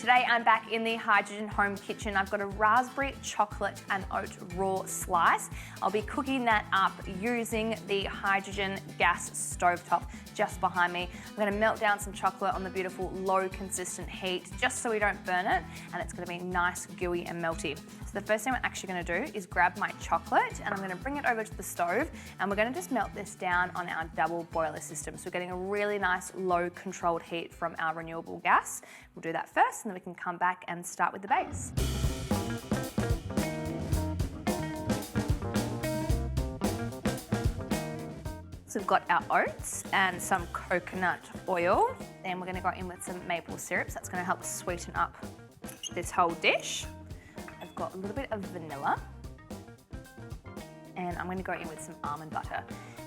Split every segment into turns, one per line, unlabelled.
Today I'm back in the Hydrogen Home kitchen. I've got a raspberry chocolate and oat raw slice. I'll be cooking that up using the hydrogen gas stovetop just behind me. I'm going to melt down some chocolate on the beautiful low consistent heat just so we don't burn it, and it's going to be nice, gooey and melty. So the first thing I'm actually going to do is grab my chocolate and I'm going to bring it over to the stove, and we're going to just melt this down on our double boiler system. So we're getting a really nice low controlled heat from our renewable gas. We'll do that first and then we can come back and start with the base. So we've got our oats and some coconut oil. Then we're going to go in with some maple syrup. So that's going to help sweeten up this whole dish. I've got a little bit of vanilla. And I'm going to go in with some almond butter.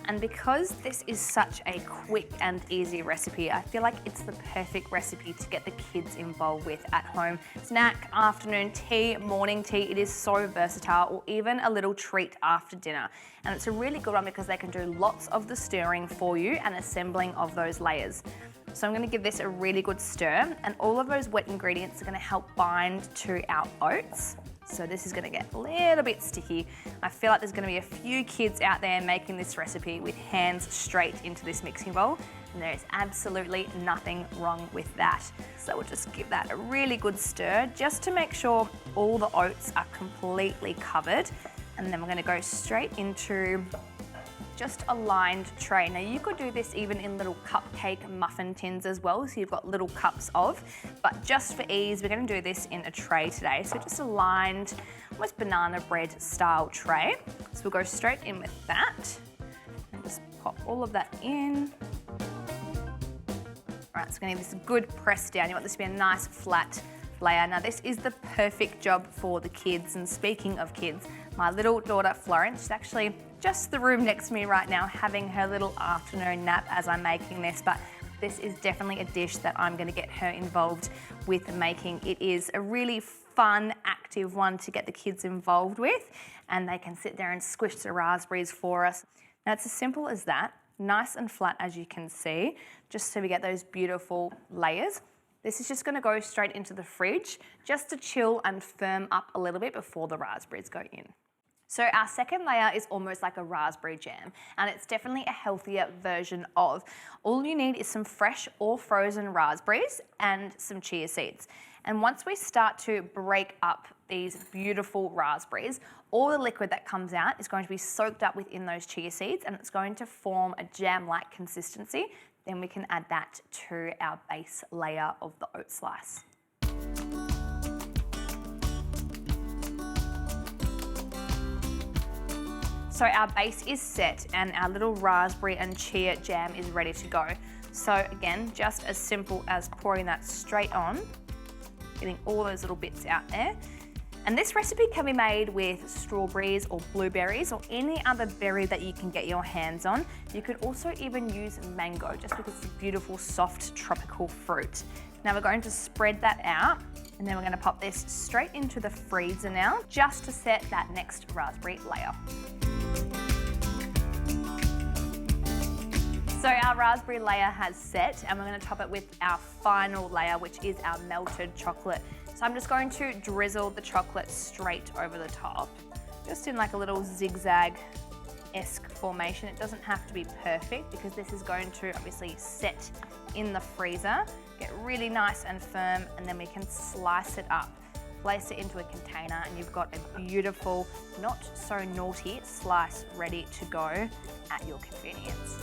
And because this is such a quick and easy recipe, I feel like it's the perfect recipe to get the kids involved with at home. Snack, afternoon tea, morning tea, it is so versatile, or even a little treat after dinner. And it's a really good one because they can do lots of the stirring for you and assembling of those layers. So I'm going to give this a really good stir, and all of those wet ingredients are going to help bind to our oats. So this is going to get a little bit sticky. I feel like there's going to be a few kids out there making this recipe with hands straight into this mixing bowl, and there is absolutely nothing wrong with that. So we'll just give that a really good stir just to make sure all the oats are completely covered, and then we're going to go straight into just a lined tray. Now you could do this even in little cupcake muffin tins as well, so you've got little cups of, but just for ease we're going to do this in a tray today. So just a lined, almost banana bread style tray. So we'll go straight in with that and just pop all of that in. Alright, so we're going to give this a good press down. You want this to be a nice flat layer. Now this is the perfect job for the kids, and speaking of kids, my little daughter Florence, she's actually just the room next to me right now having her little afternoon nap as I'm making this, but this is definitely a dish that I'm going to get her involved with making. It is a really fun, active one to get the kids involved with, and they can sit there and squish the raspberries for us. Now it's as simple as that, nice and flat as you can see, just so we get those beautiful layers. This is just going to go straight into the fridge just to chill and firm up a little bit before the raspberries go in. So our second layer is almost like a raspberry jam, and it's definitely a healthier version of. All you need is some fresh or frozen raspberries and some chia seeds. And once we start to break up these beautiful raspberries, all the liquid that comes out is going to be soaked up within those chia seeds, and it's going to form a jam-like consistency. Then we can add that to our base layer of the oat slice. So our base is set and our little raspberry and chia jam is ready to go. So again, just as simple as pouring that straight on, getting all those little bits out there. And this recipe can be made with strawberries or blueberries or any other berry that you can get your hands on. You could also even use mango, just because it's a beautiful, soft, tropical fruit. Now we're going to spread that out, and then we're going to pop this straight into the freezer now, just to set that next raspberry layer. So our raspberry layer has set, and we're going to top it with our final layer, which is our melted chocolate. So I'm just going to drizzle the chocolate straight over the top, just in like a little zigzag-esque formation. It doesn't have to be perfect because this is going to obviously set in the freezer, get really nice and firm, and then we can slice it up, place it into a container, and you've got a beautiful, not so naughty slice ready to go at your convenience.